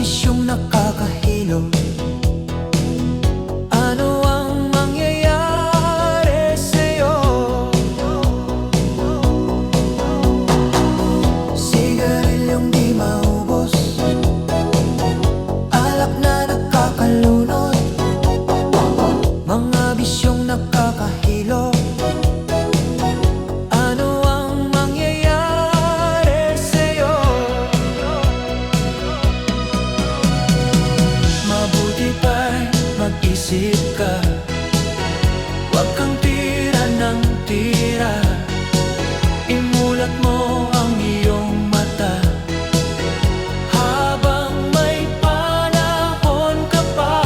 bisyong nakakahilo. Ano ang mangyayari sa'yo? Sigarilyong di maubos, alak na nakakalunod, mga bisyong nakakahilo. Mag-isip ka, huwag kang tira ng tira. Imulat mo ang iyong mata habang may panahon ka pa.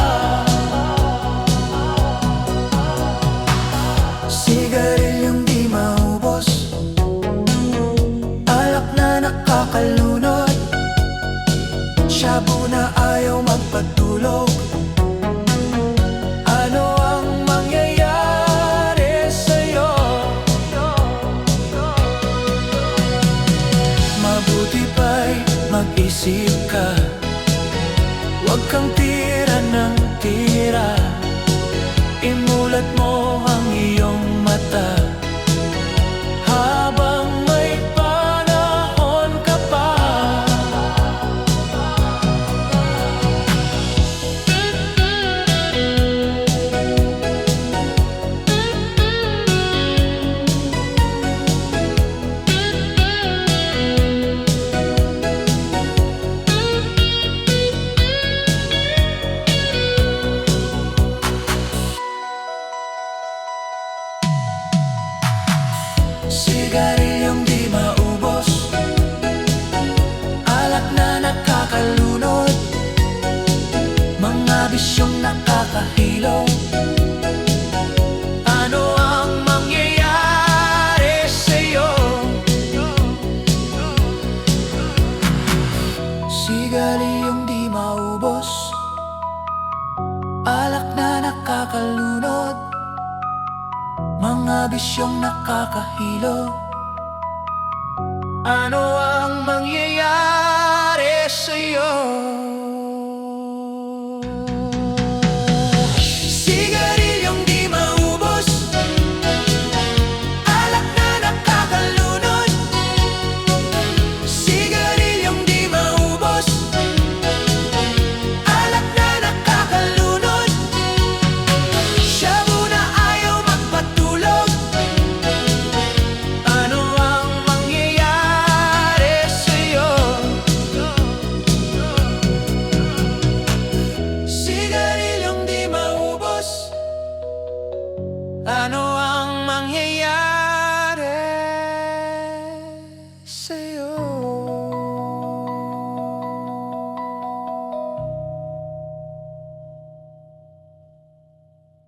Sigarilyong di maubos, alak na nakakalunod, shabu na ayaw magpatulog. Mag-isip ka, huwag kang tira ng tira. Imulat mo ang iyong mata habang may panahon ka pa. Sigarilyong di maubos, alak na nakakalunod, mga bisyong nakakahilo. Ano ang mangyayari sa'yo? Sigarilyong di maubos, alak na nakakalunod, mga bisyong nakakahilo. Ano ang mangyayari sa'yo?